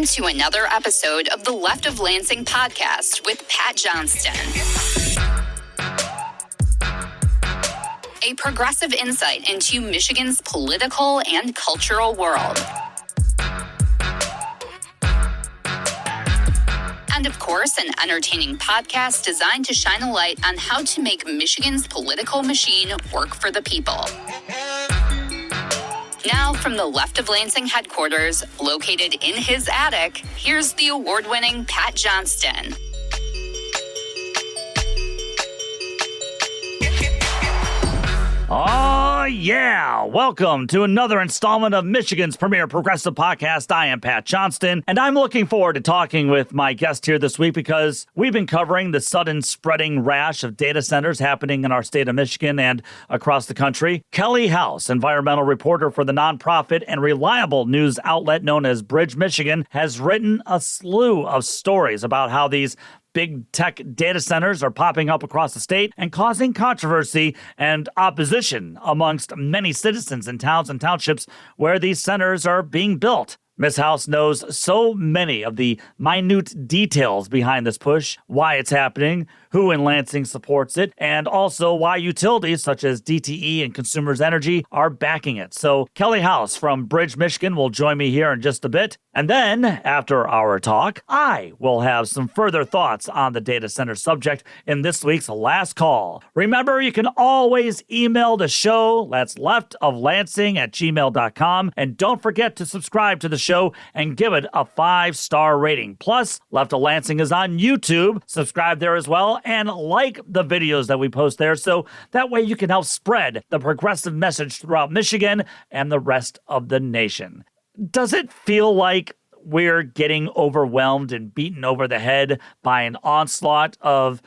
Welcome to another episode of the Left of Lansing podcast with Pat Johnston. A progressive insight into Michigan's political and cultural world. And of course, an entertaining podcast designed to shine a light on how to make Michigan's political machine work for the people. Now, from the Left of Lansing headquarters, located in his attic, here's the award-winning Pat Johnston. Oh, yeah. Welcome to another installment of Michigan's premier progressive podcast. I am Pat Johnston, and I'm looking forward to talking with my guest here this week because we've been covering the sudden spreading rash of data centers happening in our state of Michigan and across the country. Kelly House, environmental reporter for the nonprofit and reliable news outlet known as Bridge Michigan, has written a slew of stories about how these big tech data centers are popping up across the state and causing controversy and opposition amongst many citizens in towns and townships where these centers are being built. Ms. House knows so many of the minute details behind this push, why it's happening, who in Lansing supports it, and also why utilities such as DTE and Consumers Energy are backing it. So Kelly House from Bridge, Michigan will join me here in just a bit. And then, after our talk, I will have some further thoughts on the data center subject in this week's Last Call. Remember, you can always email the show. That's leftoflansing@gmail.com. And don't forget to subscribe to the show and give it a 5-star rating. Plus, Left of Lansing is on YouTube. Subscribe there as well and like the videos that we post there so that way you can help spread the progressive message throughout Michigan and the rest of the nation. Does it feel like we're getting overwhelmed and beaten over the head by an onslaught of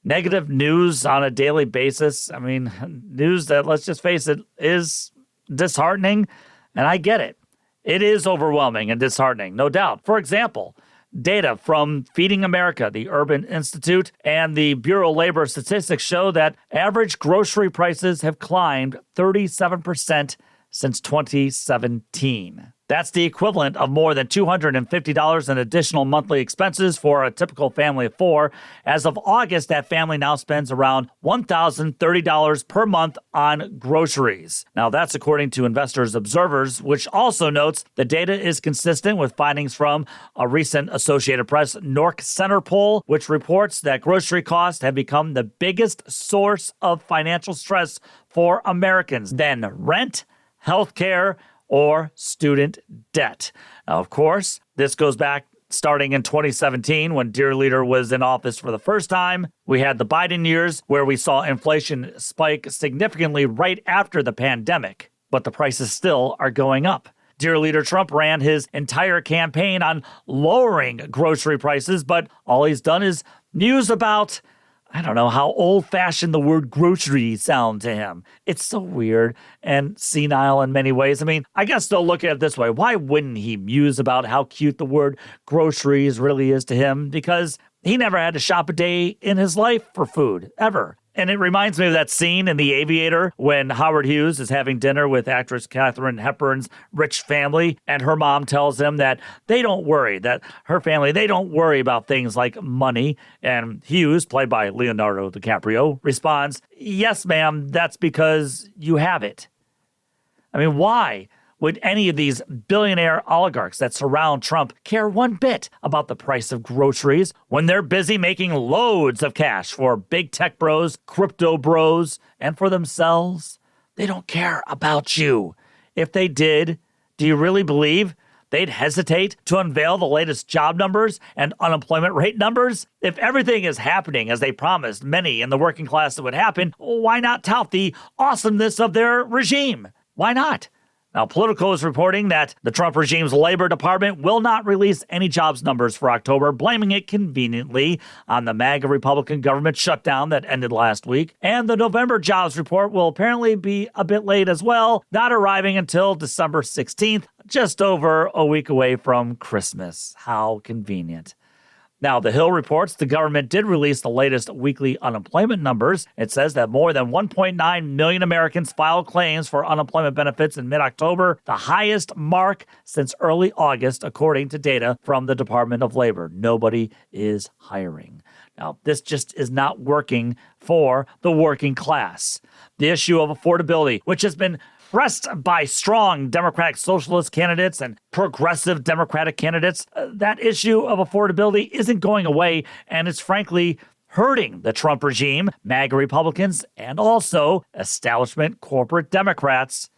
negative news on a daily basis? I mean, news that, let's just face it, is disheartening, and I get it. It is overwhelming and disheartening, no doubt. For example, data from Feeding America, the Urban Institute, and the Bureau of Labor Statistics show that average grocery prices have climbed 37% since 2017. That's the equivalent of more than $250 in additional monthly expenses for a typical family of four. As of August, that family now spends around $1,030 per month on groceries. Now, that's according to Investors Observers, which also notes the data is consistent with findings from a recent Associated Press Nork Center poll, which reports that grocery costs have become the biggest source of financial stress for Americans than rent, healthcare, or student debt. Now, of course, this goes back starting in 2017 when Dear Leader was in office for the first time. We had the Biden years where we saw inflation spike significantly right after the pandemic, but the prices still are going up. Dear Leader Trump ran his entire campaign on lowering grocery prices, but all he's done is muse about, I don't know, how old-fashioned the word grocery sound to him. It's so weird and senile in many ways. I mean, I guess they'll look at it this way. Why wouldn't he muse about how cute the word groceries really is to him? Because he never had to shop a day in his life for food, ever. And it reminds me of that scene in The Aviator when Howard Hughes is having dinner with actress Katharine Hepburn's rich family, and her mom tells him that they don't worry, that her family, they don't worry about things like money. And Hughes, played by Leonardo DiCaprio, responds, "Yes, ma'am, that's because you have it." I mean, why would any of these billionaire oligarchs that surround Trump care one bit about the price of groceries when they're busy making loads of cash for big tech bros, crypto bros, and for themselves? They don't care about you. If they did, do you really believe they'd hesitate to unveil the latest job numbers and unemployment rate numbers? If everything is happening as they promised many in the working class it would happen, why not tout the awesomeness of their regime? Why not? Now, Politico is reporting that the Trump regime's Labor Department will not release any jobs numbers for October, blaming it conveniently on the MAGA Republican government shutdown that ended last week. And the November jobs report will apparently be a bit late as well, not arriving until December 16th, just over a week away from Christmas. How convenient. Now, The Hill reports the government did release the latest weekly unemployment numbers. It says that more than 1.9 million Americans filed claims for unemployment benefits in mid-October, the highest mark since early August, according to data from the Department of Labor. Nobody is hiring. Now, this just is not working for the working class. The issue of affordability, which has been pressed by strong Democratic Socialist candidates and progressive Democratic candidates, that issue of affordability isn't going away, and it's frankly hurting the Trump regime, MAGA Republicans, and also establishment corporate Democrats.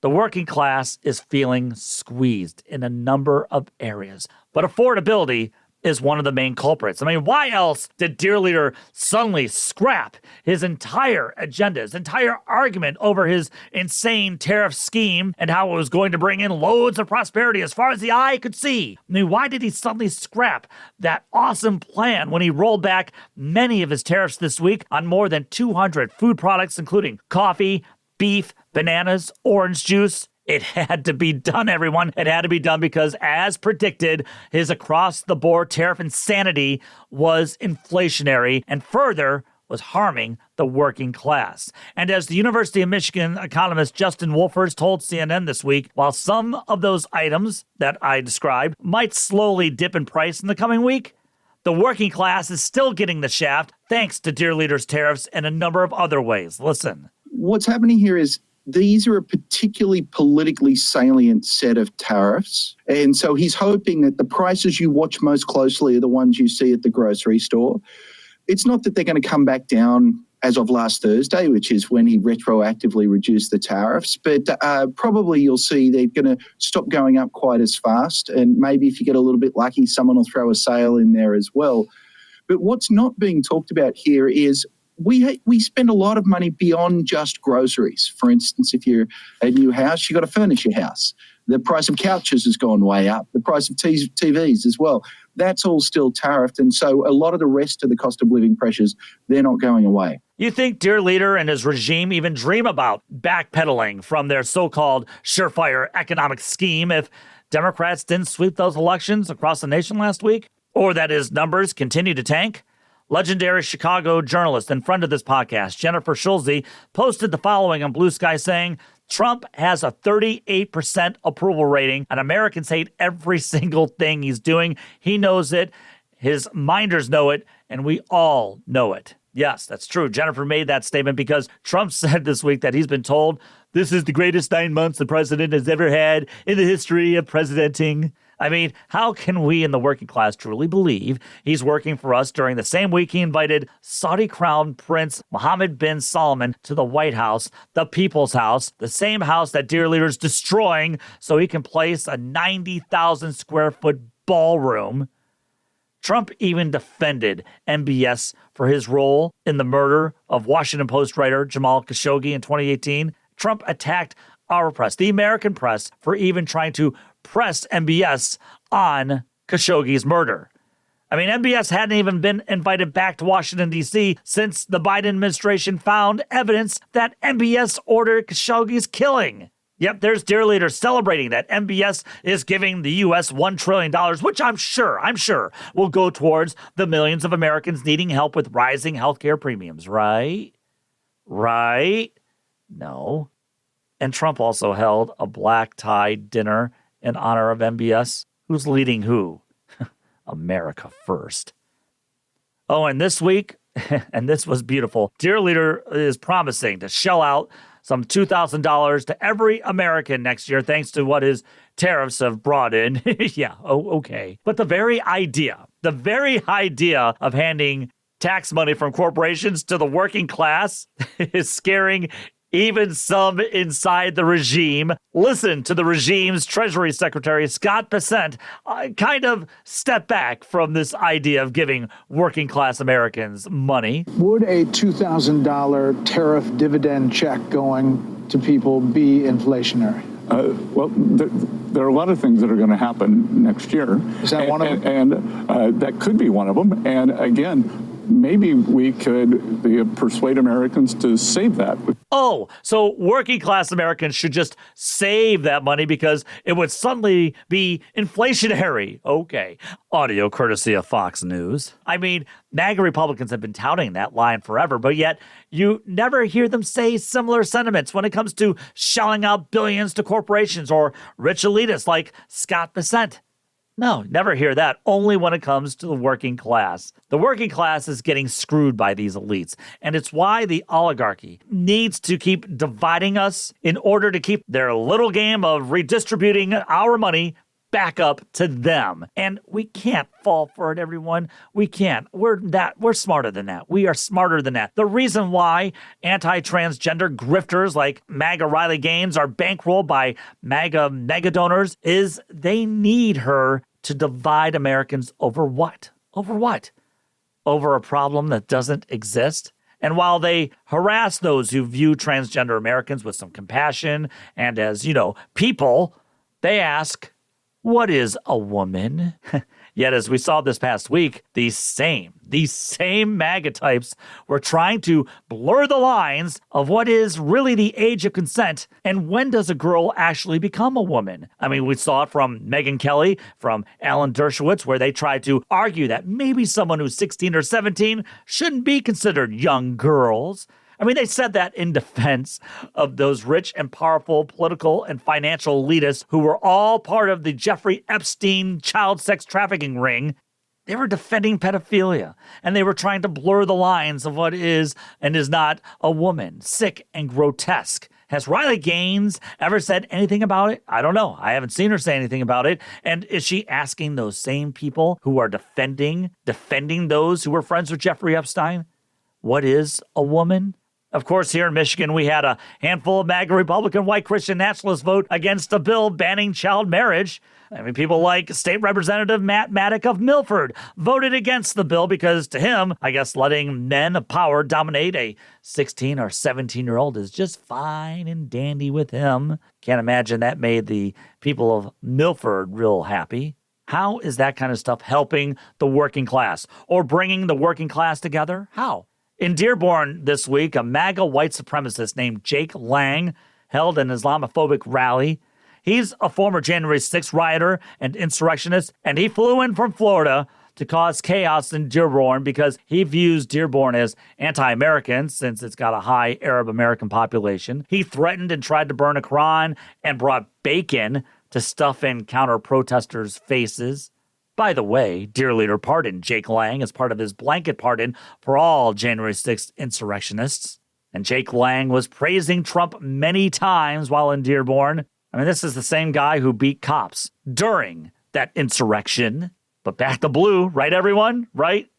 The working class is feeling squeezed in a number of areas, but affordability is one of the main culprits. I mean, why else did Dear Leader suddenly scrap his entire agenda, his entire argument over his insane tariff scheme and how it was going to bring in loads of prosperity as far as the eye could see? I mean, why did he suddenly scrap that awesome plan when he rolled back many of his tariffs this week on more than 200 food products, including coffee, beef, bananas, orange juice? It had to be done, everyone. It had to be done because, as predicted, his across-the-board tariff insanity was inflationary and further was harming the working class. And as the University of Michigan economist Justin Wolfers told CNN this week, while some of those items that I described might slowly dip in price in the coming week, the working class is still getting the shaft thanks to Dear Leader's tariffs and a number of other ways. Listen. What's happening here is these are a particularly politically salient set of tariffs. And so he's hoping that the prices you watch most closely are the ones you see at the grocery store. It's not that they're going to come back down as of last Thursday, which is when he retroactively reduced the tariffs, but probably you'll see they're going to stop going up quite as fast. And maybe if you get a little bit lucky, someone will throw a sale in there as well. But what's not being talked about here is we spend a lot of money beyond just groceries. For instance, if you're a new house, you've got to furnish your house. The price of couches has gone way up. The price of TVs as well. That's all still tariffed. And so a lot of the rest of the cost of living pressures, they're not going away. You think Dear Leader and his regime even dream about backpedaling from their so-called surefire economic scheme if Democrats didn't sweep those elections across the nation last week? Or that his numbers continue to tank? Legendary Chicago journalist and friend of this podcast, Jennifer Schulze, posted the following on Blue Sky saying, Trump has a 38% approval rating, and Americans hate every single thing he's doing. He knows it, his minders know it, and we all know it. Yes, that's true. Jennifer made that statement because Trump said this week that he's been told this is the greatest 9 months the president has ever had in the history of presidenting. I mean, how can we in the working class truly believe he's working for us during the same week he invited Saudi Crown Prince Mohammed bin Salman to the White House, the People's House, the same house that Dear Leader's destroying so he can place a 90,000 square foot ballroom? Trump even defended MBS for his role in the murder of Washington Post writer Jamal Khashoggi in 2018. Trump attacked our press, the American press, for even trying to press MBS on Khashoggi's murder. I mean, MBS hadn't even been invited back to Washington, D.C. since the Biden administration found evidence that MBS ordered Khashoggi's killing. Yep, there's Dear Leader celebrating that MBS is giving the U.S. $1 trillion, which I'm sure will go towards the millions of Americans needing help with rising healthcare premiums, right? Right? No. And Trump also held a black tie dinner in honor of MBS. Who's leading who? America first. Oh, and this week, and this was beautiful, Dear Leader is promising to shell out some $2,000 to every American next year, thanks to what his tariffs have brought in. Yeah, okay. But the very idea of handing tax money from corporations to the working class is scaring even some inside the regime. Listen to the regime's Treasury Secretary, Scott Bessent, kind of step back from this idea of giving working class Americans money. Would a $2,000 tariff dividend check going to people be inflationary? Well, there are a lot of things that are going to happen next year. Is that one of them? And that could be one of them. And again, maybe we could persuade Americans to save that. Oh, so working class Americans should just save that money because it would suddenly be inflationary. Okay. Audio courtesy of Fox News. I mean, MAGA Republicans have been touting that line forever, but yet you never hear them say similar sentiments when it comes to shelling out billions to corporations or rich elitists like Scott Bessent. No, never hear that. Only when it comes to the working class. The working class is getting screwed by these elites, and it's why the oligarchy needs to keep dividing us in order to keep their little game of redistributing our money back up to them. And we can't fall for it, everyone. We can't. We're smarter than that. We are smarter than that. The reason why anti-transgender grifters like MAGA Riley Gaines are bankrolled by MAGA mega donors is they need her to divide Americans over what? Over what? Over a problem that doesn't exist? And while they harass those who view transgender Americans with some compassion and as, people, they ask, what is a woman? Yet, as we saw this past week, these same MAGA types were trying to blur the lines of what is really the age of consent and when does a girl actually become a woman. I mean, we saw it from Megyn Kelly, from Alan Dershowitz, where they tried to argue that maybe someone who's 16 or 17 shouldn't be considered young girls. I mean, they said that in defense of those rich and powerful political and financial elitists who were all part of the Jeffrey Epstein child sex trafficking ring. They were defending pedophilia, and they were trying to blur the lines of what is and is not a woman. Sick and grotesque. Has Riley Gaines ever said anything about it? I don't know. I haven't seen her say anything about it. And is she asking those same people who are defending those who were friends with Jeffrey Epstein? What is a woman? Of course, here in Michigan, we had a handful of MAGA Republican white Christian nationalists vote against a bill banning child marriage. I mean, people like State Representative Matt Maddock of Milford voted against the bill because to him, I guess letting men of power dominate a 16 or 17-year-old is just fine and dandy with him. Can't imagine that made the people of Milford real happy. How is that kind of stuff helping the working class or bringing the working class together? How? In Dearborn this week, a MAGA white supremacist named Jake Lang held an Islamophobic rally. He's a former January 6th rioter and insurrectionist, and he flew in from Florida to cause chaos in Dearborn because he views Dearborn as anti-American since it's got a high Arab American population. He threatened and tried to burn a Quran and brought bacon to stuff in counter-protesters' faces. By the way, dear leader pardoned Jake Lang as part of his blanket pardon for all January 6th insurrectionists. And Jake Lang was praising Trump many times while in Dearborn. I mean, this is the same guy who beat cops during that insurrection. But back to blue, right, everyone? Right?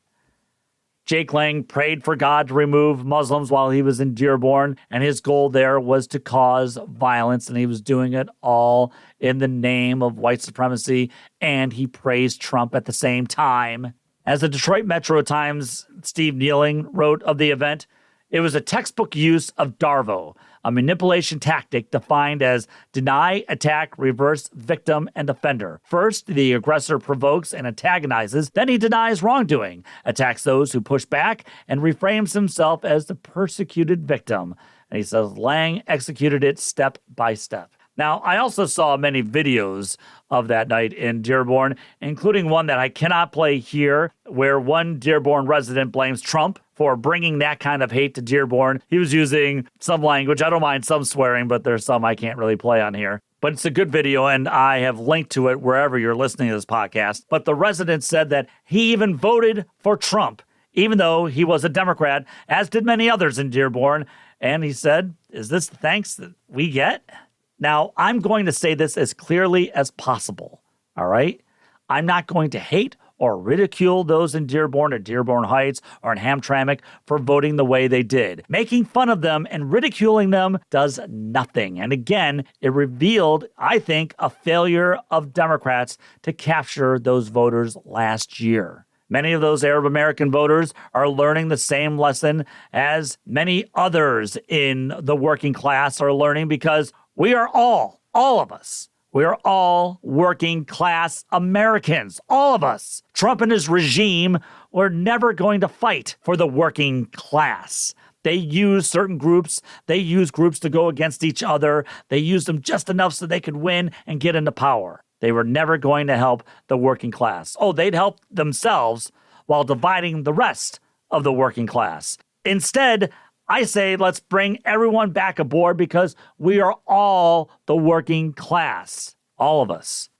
Jake Lang prayed for God to remove Muslims while he was in Dearborn, and his goal there was to cause violence, and he was doing it all in the name of white supremacy, and he praised Trump at the same time. As the Detroit Metro Times' Steve Nealing wrote of the event, it was a textbook use of DARVO, a manipulation tactic defined as deny, attack, reverse, victim, and offender. First, the aggressor provokes and antagonizes, then he denies wrongdoing, attacks those who push back, and reframes himself as the persecuted victim. And he says Lang executed it step by step. Now, I also saw many videos of that night in Dearborn, including one that I cannot play here, where one Dearborn resident blames Trump for bringing that kind of hate to Dearborn. He was using some language. I don't mind some swearing, but there's some I can't really play on here. But it's a good video, and I have linked to it wherever you're listening to this podcast. But the resident said that he even voted for Trump, even though he was a Democrat, as did many others in Dearborn. And he said, is this the thanks that we get? Now, I'm going to say this as clearly as possible, all right? I'm not going to hate or ridicule those in Dearborn or Dearborn Heights or in Hamtramck for voting the way they did. Making fun of them and ridiculing them does nothing. And again, it revealed, I think, a failure of Democrats to capture those voters last year. Many of those Arab American voters are learning the same lesson as many others in the working class are learning because we are all of us, we are all working class Americans, all of us. Trump and his regime were never going to fight for the working class. They use certain groups. They use groups to go against each other. They used them just enough so they could win and get into power. They were never going to help the working class. Oh, they'd help themselves while dividing the rest of the working class. Instead, I say let's bring everyone back aboard because we are all the working class. All of us.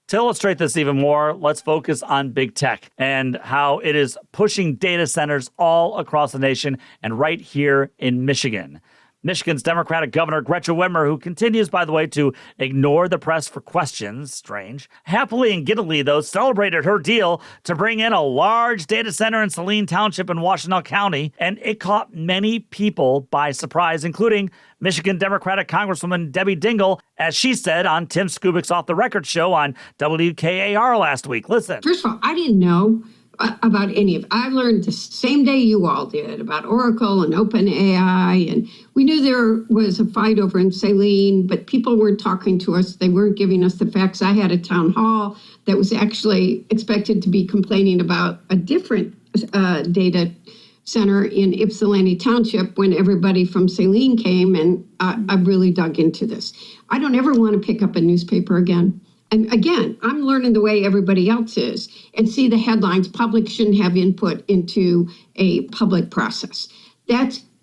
To illustrate this even more, let's focus on big tech and how it is pushing data centers all across the nation and right here in Michigan. Michigan's Democratic Governor Gretchen Whitmer, who continues, by the way, to ignore the press for questions, strange, happily and giddily, though, celebrated her deal to bring in a large data center in Saline Township in Washtenaw County, and it caught many people by surprise, including Michigan Democratic Congresswoman Debbie Dingell, as she said on Tim Skubik's Off the Record show on WKAR last week. Listen. First of all, I didn't know about any of it. I learned the same day you all did about Oracle and OpenAI, and we knew there was a fight over in Saline, but people weren't talking to us. They weren't giving us the facts. I had a town hall that was actually expected to be complaining about a different data center in Ypsilanti Township when everybody from Saline came, and I really dug into this. I don't ever want to pick up a newspaper again. And again, I'm learning the way everybody else is and see the headlines. Public shouldn't have input into a public process.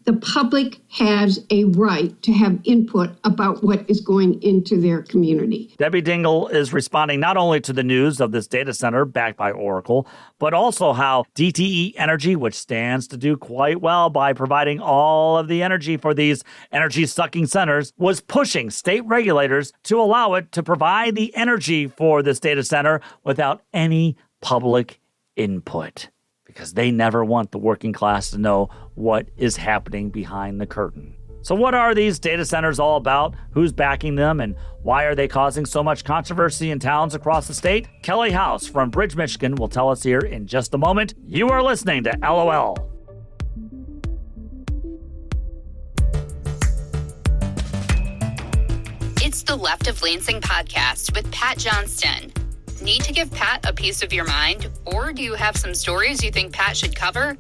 The public has a right to have input about what is going into their community. Debbie Dingell is responding not only to the news of this data center backed by Oracle, but also how DTE Energy, which stands to do quite well by providing all of the energy for these energy-sucking centers, was pushing state regulators to allow it to provide the energy for this data center without any public input. Because they never want the working class to know what is happening behind the curtain. So what are these data centers all about? Who's backing them? And why are they causing so much controversy in towns across the state? Kelly House from Bridge, Michigan will tell us here in just a moment. You are listening to LOL. It's the Left of Lansing podcast with Pat Johnston. Need to give Pat a piece of your mind? Or do you have some stories you think Pat should cover?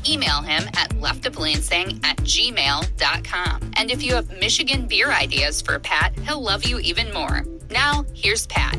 Email him at leftoflansing@gmail.com. And if you have Michigan beer ideas for Pat, he'll love you even more. Now, here's Pat.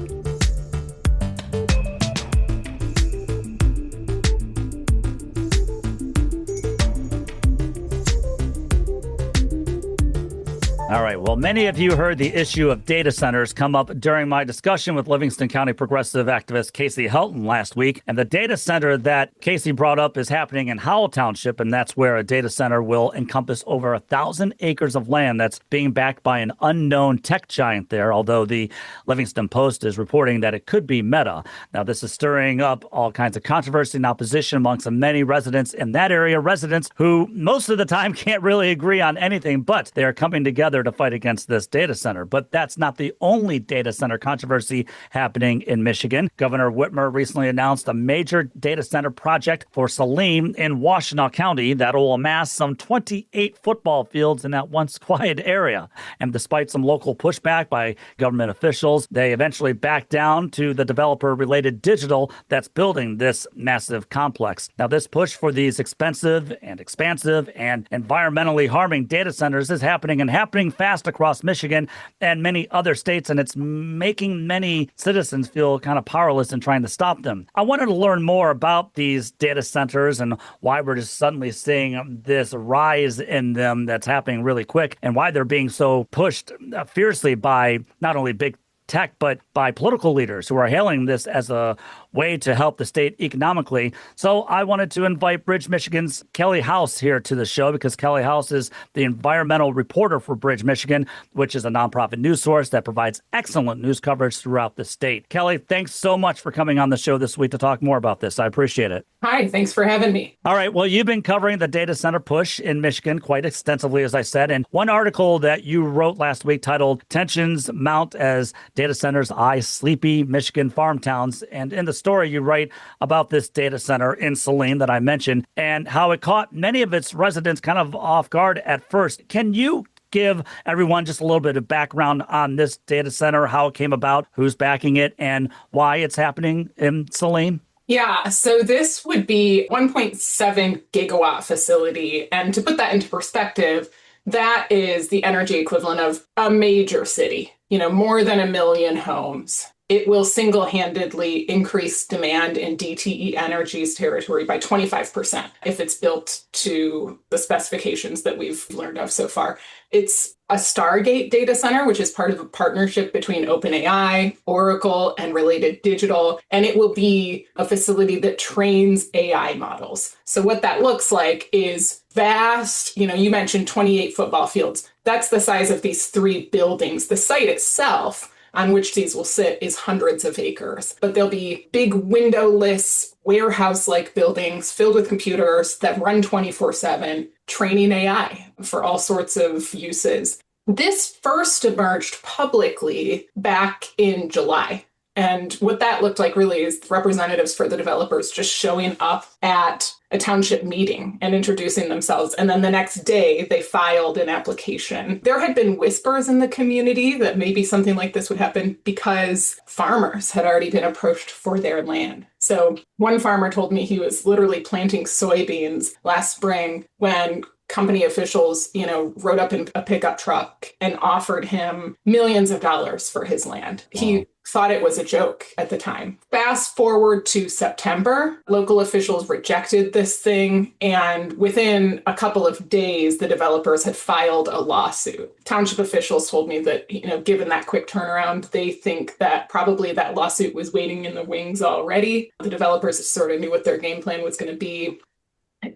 All right. Well, many of you heard the issue of data centers come up during my discussion with Livingston County progressive activist Casey Helton last week. And the data center that Casey brought up is happening in Howell Township, and that's where a data center will encompass over 1,000 acres of land that's being backed by an unknown tech giant there, although the Livingston Post is reporting that it could be Meta. Now, this is stirring up all kinds of controversy and opposition amongst the many residents in that area, residents who most of the time can't really agree on anything, but they are coming together to fight against this data center. But that's not the only data center controversy happening in Michigan. Governor Whitmer recently announced a major data center project for Saline in Washtenaw County that will amass some 28 football fields in that once quiet area. And despite some local pushback by government officials, they eventually backed down to the developer-related Digital that's building this massive complex. Now, this push for these expensive and expansive and environmentally harming data centers is happening fast across Michigan and many other states, and it's making many citizens feel kind of powerless in trying to stop them. I wanted to learn more about these data centers and why we're just suddenly seeing this rise in them that's happening really quick, and why they're being so pushed fiercely by not only big tech, but by political leaders who are hailing this as a way to help the state economically. So I wanted to invite Bridge, Michigan's Kelly House here to the show because Kelly House is the environmental reporter for Bridge, Michigan, which is a nonprofit news source that provides excellent news coverage throughout the state. Kelly, thanks so much for coming on the show this week to talk more about this. I appreciate it. Hi, thanks for having me. All right. Well, you've been covering the data center push in Michigan quite extensively, as I said. And one article that you wrote last week titled Tensions Mount as Data Centers Eye Sleepy Michigan Farm Towns. And in the story, you write about this data center in Saline that I mentioned and how it caught many of its residents kind of off guard at first. Can you give everyone just a little bit of background on this data center, how it came about, who's backing it, and why it's happening in Saline? Yeah, so this would be 1.7 gigawatt facility. And to put that into perspective, that is the energy equivalent of a major city, more than 1 million homes. It will single-handedly increase demand in DTE Energy's territory by 25% if it's built to the specifications that we've learned of so far. It's a Stargate data center, which is part of a partnership between OpenAI, Oracle, and Related Digital, and it will be a facility that trains AI models. So what that looks like is vast, you mentioned 28 football fields. That's the size of these 3 buildings. The site itself on which these will sit is hundreds of acres. But there'll be big windowless warehouse-like buildings filled with computers that run 24/7, training AI for all sorts of uses. This first emerged publicly back in July. And what that looked like really is representatives for the developers just showing up at a township meeting and introducing themselves. And then the next day, they filed an application. There had been whispers in the community that maybe something like this would happen because farmers had already been approached for their land. So one farmer told me he was literally planting soybeans last spring when company officials, rode up in a pickup truck and offered him millions of dollars for his land. Wow. He thought it was a joke at the time. Fast forward to September, local officials rejected this thing, and within a couple of days, the developers had filed a lawsuit. Township officials told me that, given that quick turnaround, they think that probably that lawsuit was waiting in the wings already. The developers sort of knew what their game plan was going to be.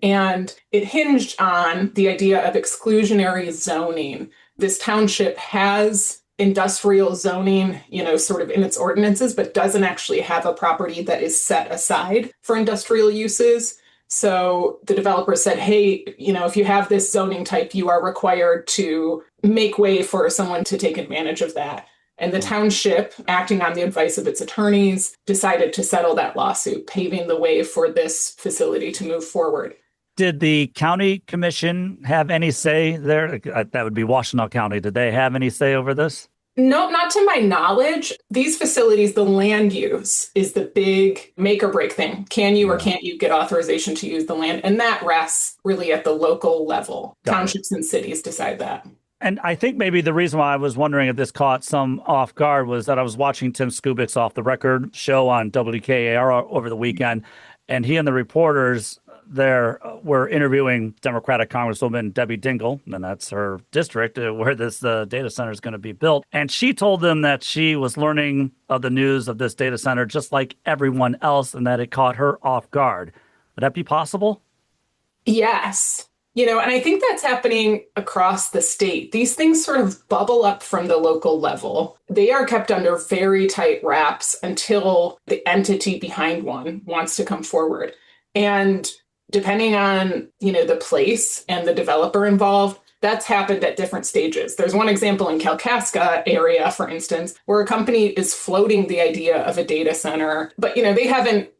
And it hinged on the idea of exclusionary zoning. This township has industrial zoning, sort of in its ordinances, but doesn't actually have a property that is set aside for industrial uses. So the developer said, hey, if you have this zoning type, you are required to make way for someone to take advantage of that. And the township, acting on the advice of its attorneys, decided to settle that lawsuit, paving the way for this facility to move forward. Did the county commission have any say there? That would be Washtenaw County. Did they have any say over this? No, not to my knowledge. These facilities, the land use is the big make or break thing. Can you or can't you get authorization to use the land? And that rests really at the local level. Townships and cities decide that. And I think maybe the reason why I was wondering if this caught some off guard was that I was watching Tim Skubik's Off the Record show on WKAR over the weekend, and he and the reporters there were interviewing Democratic Congresswoman Debbie Dingell, and that's her district where this data center is going to be built. And she told them that she was learning of the news of this data center just like everyone else, and that it caught her off guard. Would that be possible? Yes. And I think that's happening across the state. These things sort of bubble up from the local level. They are kept under very tight wraps until the entity behind one wants to come forward. And depending on, the place and the developer involved, that's happened at different stages. There's one example in Kalkaska area, for instance, where a company is floating the idea of a data center, but, they haven't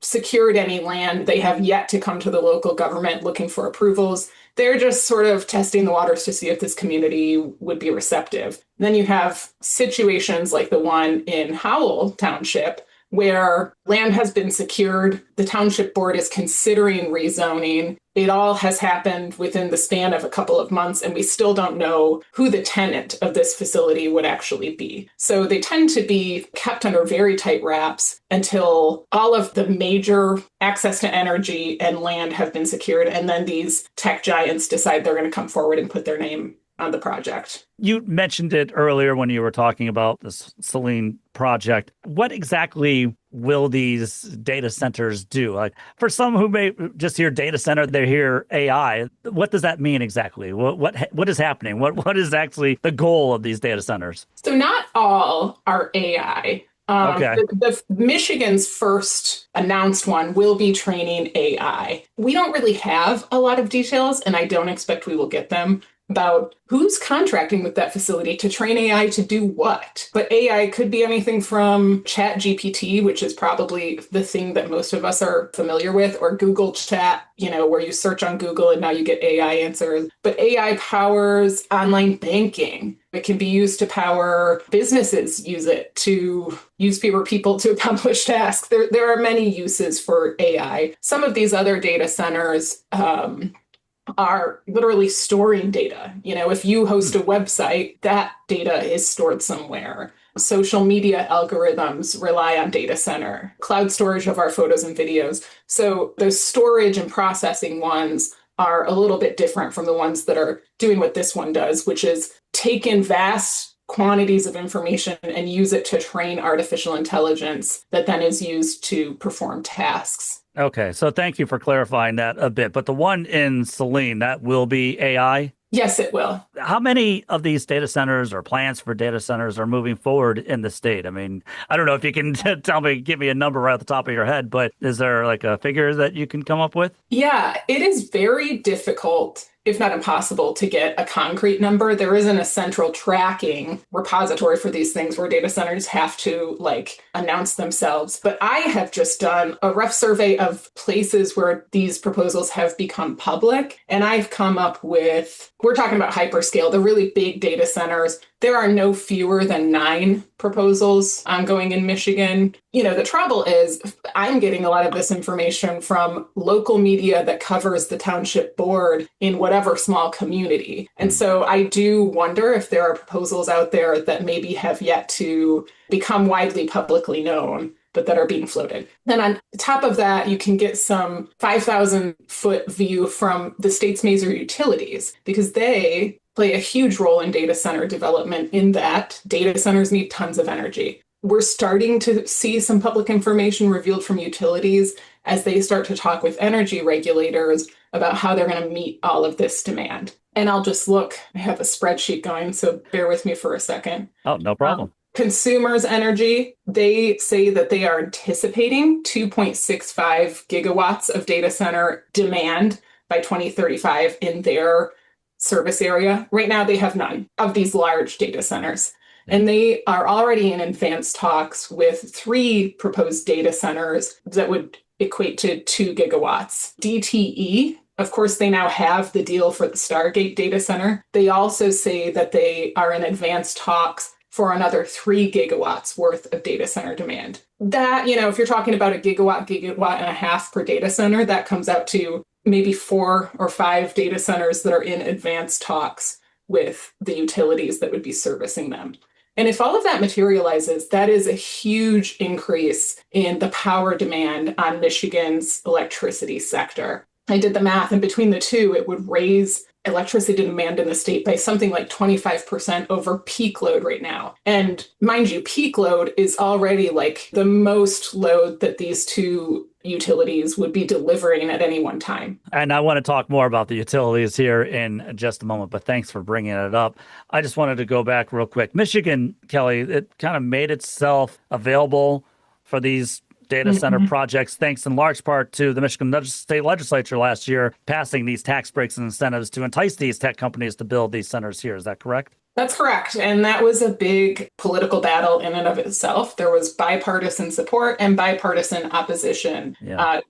secured any land. They have yet to come to the local government looking for approvals. They're just sort of testing the waters to see if this community would be receptive. Then you have situations like the one in Howell Township, where land has been secured, the township board is considering rezoning. It all has happened within the span of a couple of months, and we still don't know who the tenant of this facility would actually be. So they tend to be kept under very tight wraps until all of the major access to energy and land have been secured, and then these tech giants decide they're going to come forward and put their name on the project. You mentioned it earlier when you were talking about this Selene project. What exactly will these data centers do? Like, for some who may just hear data center, they hear AI. What does that mean exactly? What is happening? What is actually the goal of these data centers? So not all are AI. Okay. The Michigan's first announced one will be training AI. We don't really have a lot of details, and I don't expect we will get them. about who's contracting with that facility to train AI to do what. But AI could be anything from Chat GPT, which is probably the thing that most of us are familiar with, or Google Chat, where you search on Google and now you get AI answers. But AI powers online banking. It can be used to power businesses, use it to use fewer people to accomplish tasks. There are many uses for AI. Some of these other data centers are literally storing data. If you host a website, that data is stored somewhere. Social media algorithms rely on data center, cloud storage of our photos and videos. So those storage and processing ones are a little bit different from the ones that are doing what this one does, which is take in vast quantities of information and use it to train artificial intelligence that then is used to perform tasks. Okay, so thank you for clarifying that a bit. But the one in Saline, that will be AI? Yes, it will. How many of these data centers or plans for data centers are moving forward in the state? I mean, I don't know if you can give me a number right at the top of your head, but is there like a figure that you can come up with? Yeah, it is very difficult, if not impossible, to get a concrete number. There isn't a central tracking repository for these things where data centers have to announce themselves. But I have just done a rough survey of places where these proposals have become public. And I've come up with, we're talking about hyperscale, the really big data centers. There are no fewer than 9 proposals ongoing in Michigan. The trouble is I'm getting a lot of this information from local media that covers the township board in whatever small community. And so I do wonder if there are proposals out there that maybe have yet to become widely publicly known, but that are being floated. Then on top of that, you can get some 5,000-foot view from the state's major utilities, because they play a huge role in data center development in that data centers need tons of energy. We're starting to see some public information revealed from utilities as they start to talk with energy regulators about how they're going to meet all of this demand. And I'll just look, I have a spreadsheet going, so bear with me for a second. Oh, no problem. Consumers Energy, they say that they are anticipating 2.65 gigawatts of data center demand by 2035 in their service area. Right now, they have none of these large data centers. And they are already in advanced talks with 3 proposed data centers that would equate to 2 gigawatts. DTE, of course, they now have the deal for the Stargate data center. They also say that they are in advanced talks for another 3 gigawatts worth of data center demand. That, if you're talking about a gigawatt and a half per data center, that comes out to maybe 4 or 5 data centers that are in advanced talks with the utilities that would be servicing them. And if all of that materializes, that is a huge increase in the power demand on Michigan's electricity sector. I did the math, and between the two, it would raise electricity demand in the state by something like 25% over peak load right now. And mind you, peak load is already the most load that these 2 utilities would be delivering at any one time. And I want to talk more about the utilities here in just a moment, but thanks for bringing it up. I just wanted to go back real quick. Michigan, Kelly, it kind of made itself available for these data center projects, thanks in large part to the Michigan State Legislature last year passing these tax breaks and incentives to entice these tech companies to build these centers here. Is that correct? That's correct. And that was a big political battle in and of itself. There was bipartisan support and bipartisan opposition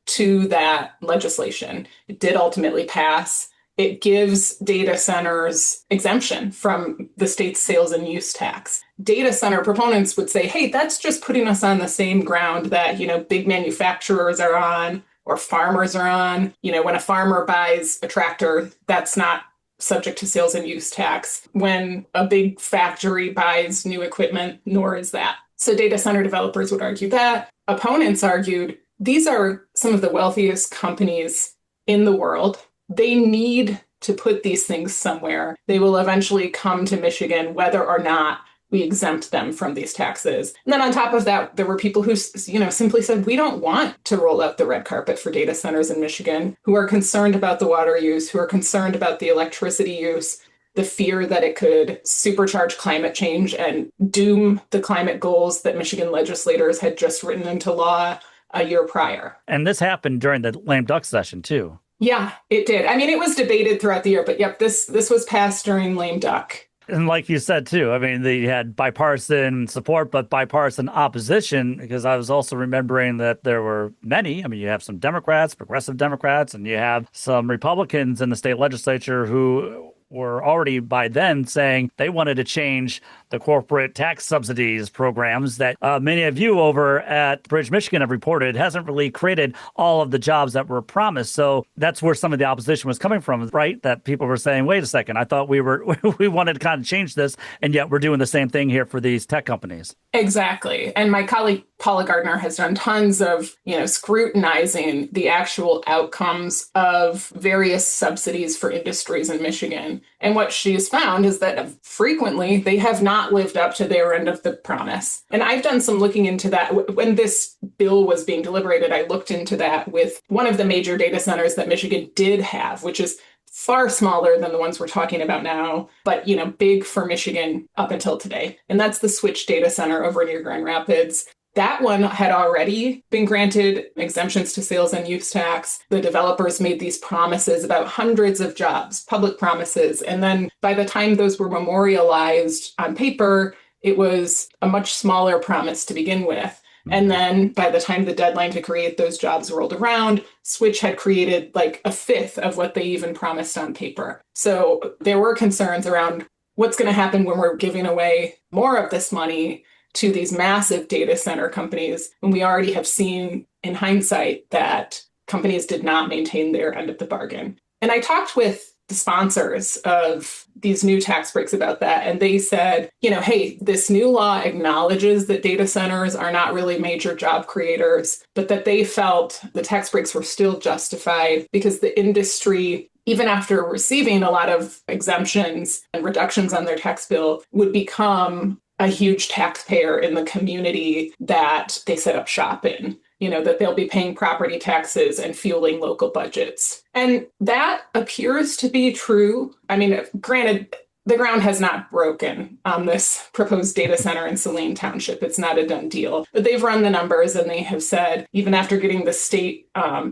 to that legislation. It did ultimately pass. It gives data centers exemption from the state's sales and use tax. Data center proponents would say, hey, that's just putting us on the same ground that, big manufacturers are on or farmers are on. When a farmer buys a tractor, that's not subject to sales and use tax. When a big factory buys new equipment, nor is that. So data center developers would argue that. Opponents argued, these are some of the wealthiest companies in the world. They need to put these things somewhere. They will eventually come to Michigan, whether or not we exempt them from these taxes. And then on top of that, there were people who, simply said, we don't want to roll out the red carpet for data centers in Michigan, who are concerned about the water use, who are concerned about the electricity use, the fear that it could supercharge climate change and doom the climate goals that Michigan legislators had just written into law a year prior. And this happened during the lame duck session, too. Yeah, it did. I mean, it was debated throughout the year, but yep, this was passed during lame duck. And like you said, too, I mean, they had bipartisan support, but bipartisan opposition, because I was also remembering that there were many. I mean, you have some Democrats, progressive Democrats, and you have some Republicans in the state legislature who were already by then saying they wanted to change the corporate tax subsidies programs that many of you over at Bridge, Michigan have reported hasn't really created all of the jobs that were promised. So that's where some of the opposition was coming from, right? That people were saying, wait a second, I thought we wanted to kind of change this, and yet we're doing the same thing here for these tech companies. Exactly. And my colleague Paula Gardner has done tons of, scrutinizing the actual outcomes of various subsidies for industries in Michigan. And what she's found is that frequently they have not lived up to their end of the promise. And I've done some looking into that. When this bill was being deliberated, I looked into that with one of the major data centers that Michigan did have, which is far smaller than the ones we're talking about now, but, big for Michigan up until today. And that's the Switch Data Center over near Grand Rapids. That one had already been granted exemptions to sales and use tax. The developers made these promises about hundreds of jobs, public promises. And then by the time those were memorialized on paper, it was a much smaller promise to begin with. And then by the time the deadline to create those jobs rolled around, Switch had created like a fifth of what they even promised on paper. So there were concerns around what's going to happen when we're giving away more of this money to these massive data center companies, when we already have seen in hindsight that companies did not maintain their end of the bargain. And I talked with the sponsors of these new tax breaks about that, and they said, hey, this new law acknowledges that data centers are not really major job creators, but that they felt the tax breaks were still justified because the industry, even after receiving a lot of exemptions and reductions on their tax bill, would become a huge taxpayer in the community that they set up shop in, that they'll be paying property taxes and fueling local budgets. And that appears to be true. I mean, granted, the ground has not broken on this proposed data center in Saline Township. It's not a done deal. But they've run the numbers and they have said, even after getting the state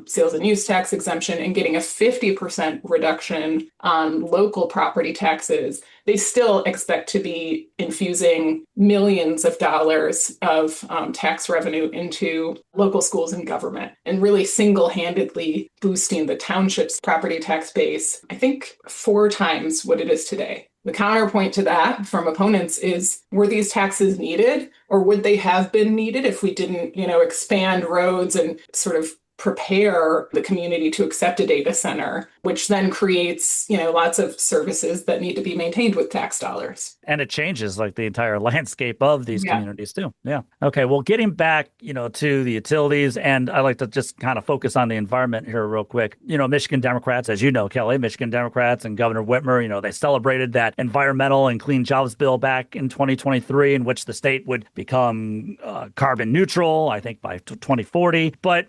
sales and use tax exemption and getting a 50% reduction on local property taxes, they still expect to be infusing millions of dollars of tax revenue into local schools and government, and really single-handedly boosting the township's property tax base, I think 4 times what it is today. The counterpoint to that from opponents is, were these taxes needed, or would they have been needed if we didn't, expand roads and sort of prepare the community to accept a data center, which then creates, lots of services that need to be maintained with tax dollars. And it changes like the entire landscape of these communities too. Yeah. Okay. Well, getting back, to the utilities, and I like to just kind of focus on the environment here real quick. Michigan Democrats, as you know, Kelly, Michigan Democrats and Governor Whitmer, they celebrated that environmental and clean jobs bill back in 2023, in which the state would become carbon neutral, I think by 2040. But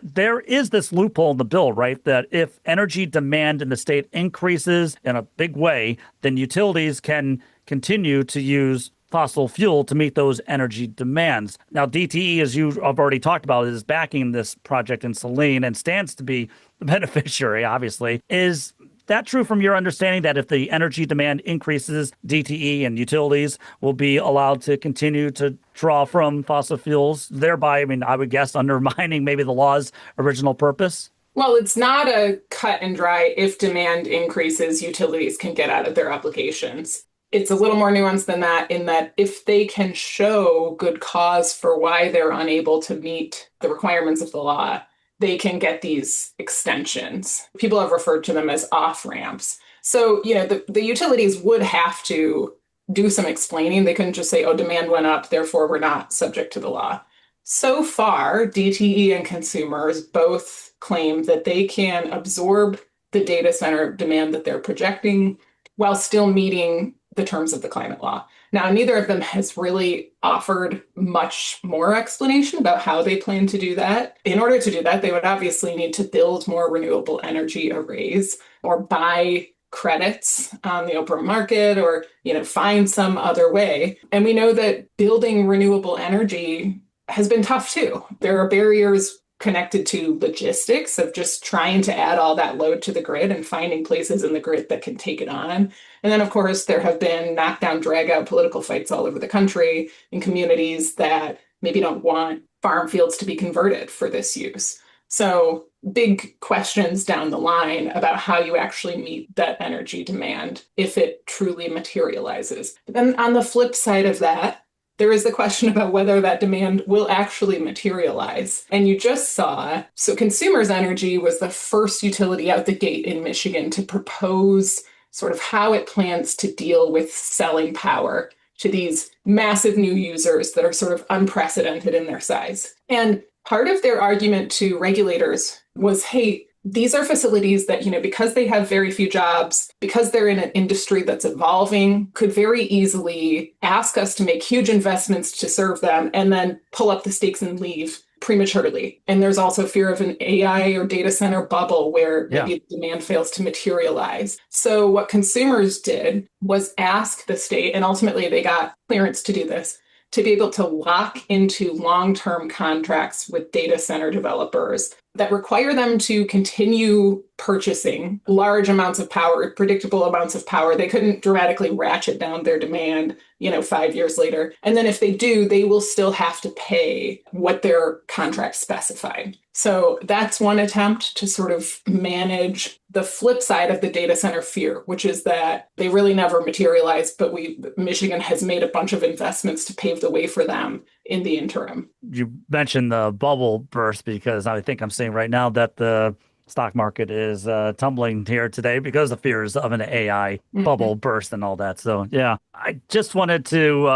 there is this loophole in the bill, right, that if energy demand in the state increases in a big way, then utilities can continue to use fossil fuel to meet those energy demands. Now, DTE, as you have already talked about, is backing this project in Saline and stands to be the beneficiary, obviously. Is that true from your understanding, that if the energy demand increases, DTE and utilities will be allowed to continue to draw from fossil fuels, thereby, I would guess, undermining maybe the law's original purpose? Well, it's not a cut and dry, if demand increases, utilities can get out of their obligations. It's a little more nuanced than that, in that if they can show good cause for why they're unable to meet the requirements of the law, they can get these extensions. People have referred to them as off-ramps. So, the utilities would have to do some explaining. They couldn't just say, oh, demand went up, therefore we're not subject to the law. So far, DTE and consumers both claim that they can absorb the data center demand that they're projecting while still meeting the terms of the climate law. Now, neither of them has really offered much more explanation about how they plan to do that. In order to do that, they would obviously need to build more renewable energy arrays or buy credits on the open market, or, find some other way. And we know that building renewable energy has been tough too. There are barriers connected to logistics of just trying to add all that load to the grid and finding places in the grid that can take it on. And then, of course, there have been knockdown, drag-out political fights all over the country in communities that maybe don't want farm fields to be converted for this use. So big questions down the line about how you actually meet that energy demand if it truly materializes. But then on the flip side of that, there is the question about whether that demand will actually materialize. And you just saw, so Consumers Energy was the first utility out the gate in Michigan to propose sort of how it plans to deal with selling power to these massive new users that are sort of unprecedented in their size. And part of their argument to regulators was, hey, these are facilities that, because they have very few jobs, because they're in an industry that's evolving, could very easily ask us to make huge investments to serve them and then pull up the stakes and leave prematurely. And there's also fear of an AI or data center bubble where maybe demand fails to materialize. So what consumers did was ask the state, and ultimately they got clearance to do this, to be able to lock into long-term contracts with data center developers that require them to continue purchasing large amounts of power, predictable amounts of power. They couldn't dramatically ratchet down their demand, 5 years later. And then if they do, they will still have to pay what their contract specified. So that's one attempt to sort of manage the flip side of the data center fear, which is that they really never materialize, but Michigan has made a bunch of investments to pave the way for them in the interim. You mentioned the bubble burst because I think I'm seeing right now that the stock market is tumbling here today because of fears of an AI bubble burst and all that. So, yeah, I just wanted to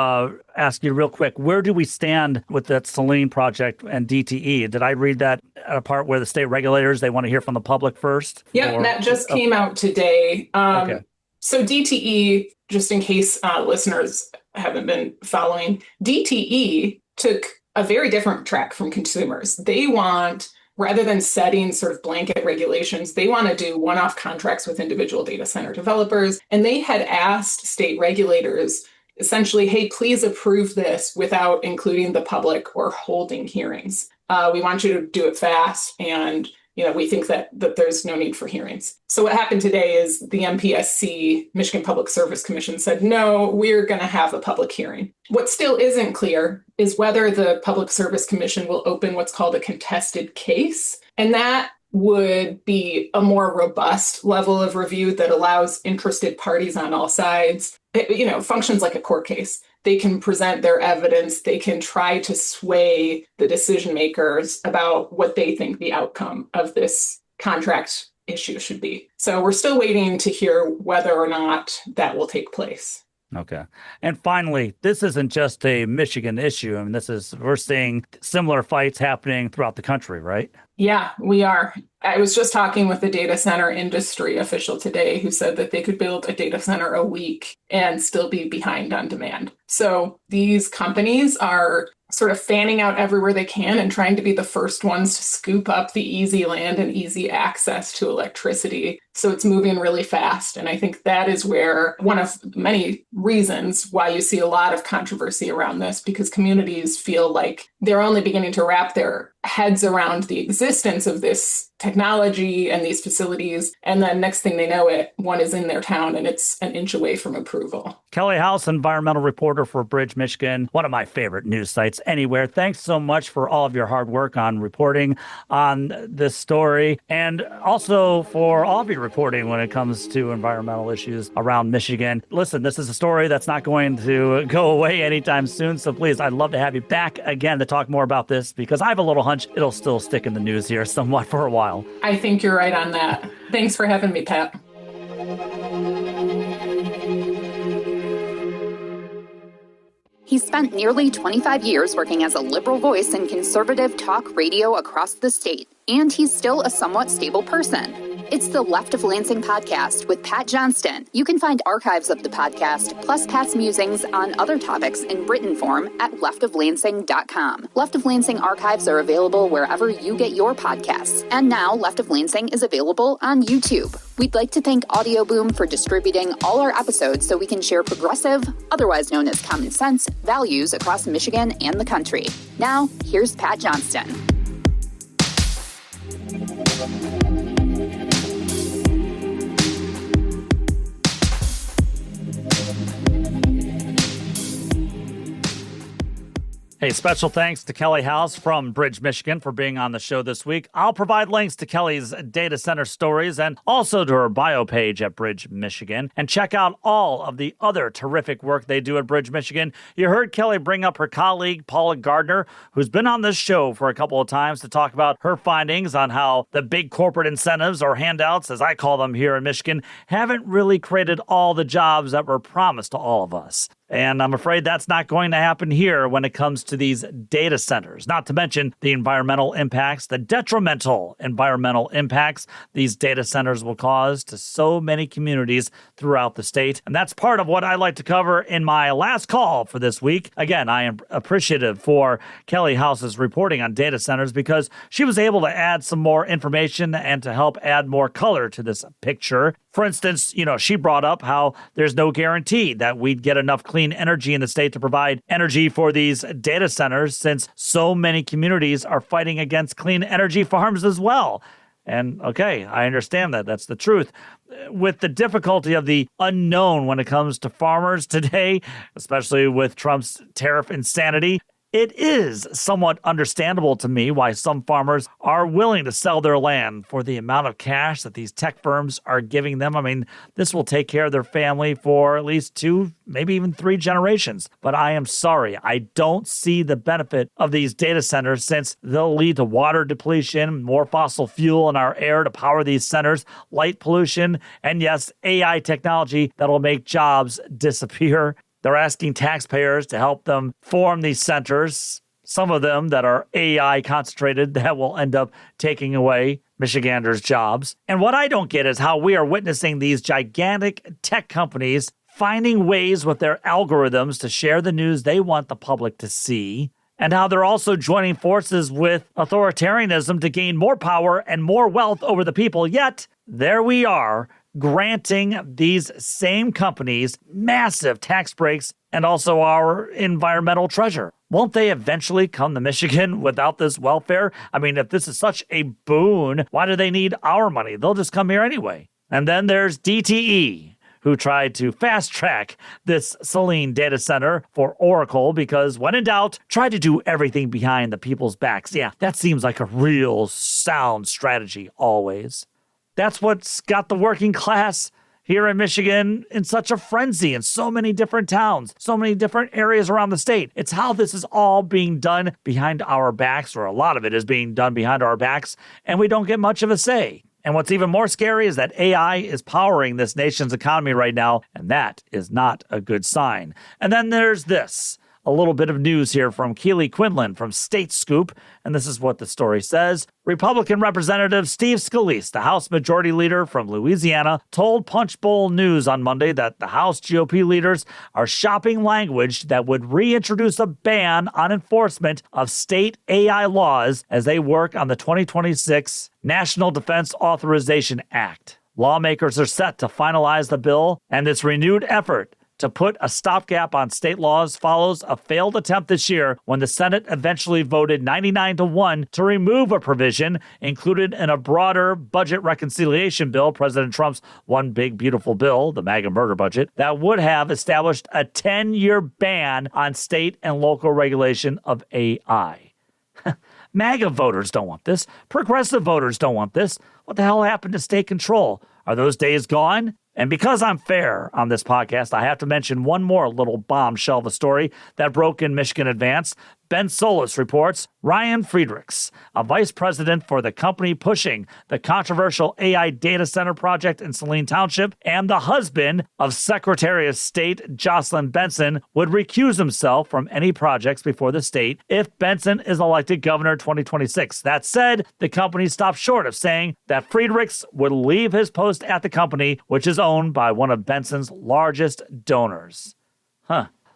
ask you real quick, where do we stand with that Selene project and DTE? Did I read that at a part where the state regulators, they want to hear from the public first? Yeah, that just came out today. Okay. So DTE, just in case listeners haven't been following, DTE took a very different track from consumers. They want, rather than setting sort of blanket regulations, they want to do one-off contracts with individual data center developers. And they had asked state regulators essentially, hey, please approve this without including the public or holding hearings. We want you to do it fast. And we think that there's no need for hearings. So what happened today is the MPSC, Michigan Public Service Commission, said, no, we're going to have a public hearing. What still isn't clear is whether the Public Service Commission will open what's called a contested case. And that would be a more robust level of review that allows interested parties on all sides. It, functions like a court case. They can present their evidence. They can try to sway the decision makers about what they think the outcome of this contract issue should be. So we're still waiting to hear whether or not that will take place. Okay. And finally, this isn't just a Michigan issue. I mean, we're seeing similar fights happening throughout the country, right? Yeah, we are. I was just talking with a data center industry official today who said that they could build a data center a week and still be behind on demand. So these companies are sort of fanning out everywhere they can and trying to be the first ones to scoop up the easy land and easy access to electricity. So it's moving really fast. And I think that is where one of many reasons why you see a lot of controversy around this, because communities feel like they're only beginning to wrap their heads around the existence of this technology and these facilities. And then next thing they know one is in their town and it's an inch away from approval. Kelly House, environmental reporter for Bridge, Michigan, one of my favorite news sites anywhere. Thanks so much for all of your hard work on reporting on this story and also for all of your reporting when it comes to environmental issues around Michigan. Listen, this is a story that's not going to go away anytime soon. So please, I'd love to have you back again to talk more about this because I have a little hunch it'll still stick in the news here somewhat for a while. I think you're right on that. Thanks for having me, Pat. He spent nearly 25 years working as a liberal voice in conservative talk radio across the state, and he's still a somewhat stable person. It's the Left of Lansing podcast with Pat Johnston. You can find archives of the podcast, plus Pat's musings on other topics in written form at leftoflansing.com. Left of Lansing archives are available wherever you get your podcasts. And now Left of Lansing is available on YouTube. We'd like to thank Audio Boom for distributing all our episodes so we can share progressive, otherwise known as common sense, values across Michigan and the country. Now, here's Pat Johnston. Hey, special thanks to Kelly House from Bridge, Michigan for being on the show this week. I'll provide links to Kelly's data center stories and also to her bio page at Bridge, Michigan. And check out all of the other terrific work they do at Bridge, Michigan. You heard Kelly bring up her colleague, Paula Gardner, who's been on this show for a couple of times to talk about her findings on how the big corporate incentives or handouts, as I call them here in Michigan, haven't really created all the jobs that were promised to all of us. And I'm afraid that's not going to happen here when it comes to these data centers, not to mention the environmental impacts, the detrimental environmental impacts these data centers will cause to so many communities throughout the state. And that's part of what I like to cover in my last call for this week. Again, I am appreciative for Kelly House's reporting on data centers because she was able to add some more information and to help add more color to this picture. For instance, she brought up how there's no guarantee that we'd get enough clean energy in the state to provide energy for these data centers since so many communities are fighting against clean energy farms as well. And okay, I understand that. That's the truth. With the difficulty of the unknown when it comes to farmers today, especially with Trump's tariff insanity, it is somewhat understandable to me why some farmers are willing to sell their land for the amount of cash that these tech firms are giving them. I mean, this will take care of their family for at least 2, maybe even 3 generations. But I am sorry, I don't see the benefit of these data centers since they'll lead to water depletion, more fossil fuel in our air to power these centers, light pollution, and yes, AI technology that'll make jobs disappear. They're asking taxpayers to help them form these centers, some of them that are AI concentrated that will end up taking away Michiganders' jobs. And what I don't get is how we are witnessing these gigantic tech companies finding ways with their algorithms to share the news they want the public to see, and how they're also joining forces with authoritarianism to gain more power and more wealth over the people. Yet, there we are, granting these same companies massive tax breaks and also our environmental treasure. Won't they eventually come to Michigan without this welfare? I mean, if this is such a boon, why do they need our money? They'll just come here anyway. And then there's DTE, who tried to fast-track this Saline data center for Oracle because when in doubt, try to do everything behind the people's backs. Yeah, that seems like a real sound strategy always. That's what's got the working class here in Michigan in such a frenzy in so many different towns, so many different areas around the state. It's how this is all being done behind our backs, or a lot of it is being done behind our backs, and we don't get much of a say. And what's even more scary is that AI is powering this nation's economy right now, and that is not a good sign. And then there's this. A little bit of news here from Keely Quinlan from State Scoop, and this is what the story says. Republican Representative Steve Scalise, the House Majority Leader from Louisiana, told Punchbowl News on Monday that the House GOP leaders are shopping language that would reintroduce a ban on enforcement of state AI laws as they work on the 2026 National Defense Authorization Act. Lawmakers are set to finalize the bill, and its renewed effort to put a stopgap on state laws follows a failed attempt this year when the Senate eventually voted 99-1 to remove a provision included in a broader budget reconciliation bill, President Trump's one big beautiful bill, the MAGA murder budget, that would have established a 10-year ban on state and local regulation of AI. MAGA voters don't want this. Progressive voters don't want this. What the hell happened to state control? Are those days gone? And because I'm fair on this podcast, I have to mention one more little bombshell of a story that broke in Michigan Advance. Ben Solis reports Ryan Friedrichs, a vice president for the company pushing the controversial AI data center project in Saline Township, and the husband of Secretary of State Jocelyn Benson, would recuse himself from any projects before the state if Benson is elected governor 2026. That said, the company stopped short of saying that Friedrichs would leave his post at the company, which is owned by one of Benson's largest donors.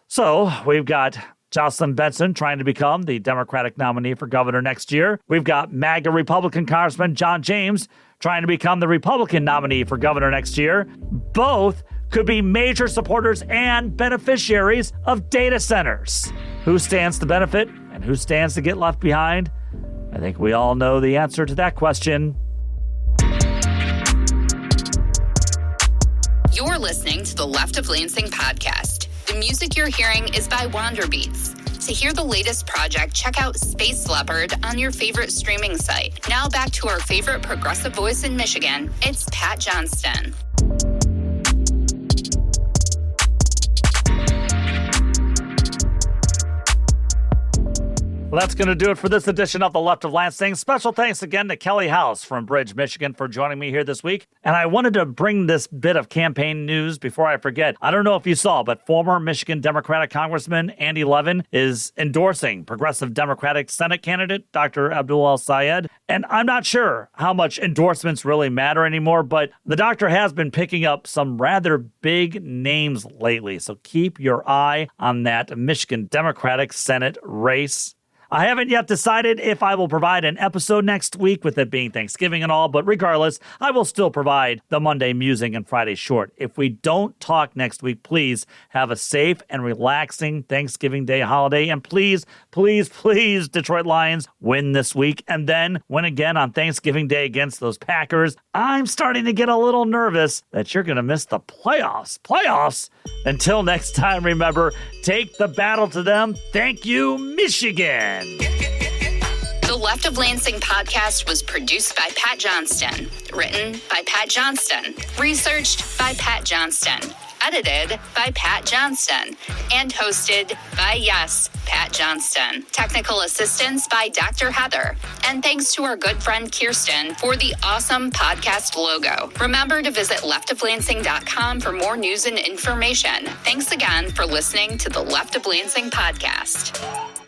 So we've got Jocelyn Benson trying to become the Democratic nominee for governor next year. We've got MAGA Republican Congressman John James trying to become the Republican nominee for governor next year. Both could be major supporters and beneficiaries of data centers. Who stands to benefit and who stands to get left behind? I think we all know the answer to that question. listening to the Left of Lansing podcast. The music you're hearing is by Wanderbeats. To hear the latest project, check out Space Leopard on your favorite streaming site. Now back to our favorite progressive voice in Michigan. It's Pat Johnston. Well, that's going to do it for this edition of the Left of Lansing. Special thanks again to Kelly House from Bridge, Michigan for joining me here this week. And I wanted to bring this bit of campaign news before I forget. I don't know if you saw, but former Michigan Democratic Congressman Andy Levin is endorsing progressive Democratic Senate candidate Dr. Abdul El-Sayed. And I'm not sure how much endorsements really matter anymore, but the doctor has been picking up some rather big names lately. So keep your eye on that Michigan Democratic Senate race. I haven't yet decided if I will provide an episode next week, with it being Thanksgiving and all, but regardless, I will still provide the Monday Musing and Friday Short. If we don't talk next week, please have a safe and relaxing Thanksgiving Day holiday, and please, please, please, Detroit Lions, win this week, and then win again on Thanksgiving Day against those Packers. I'm starting to get a little nervous that you're going to miss the playoffs. Until next time, remember, take the battle to them. Thank you, Michigan. The Left of Lansing podcast was produced by Pat Johnston, written by Pat Johnston, researched by Pat Johnston, edited by Pat Johnston, and hosted by, yes, Pat Johnston. Technical assistance by Dr. Heather. And thanks to our good friend Kirsten for the awesome podcast logo. Remember to visit leftoflansing.com for more news and information. Thanks again for listening to the Left of Lansing podcast.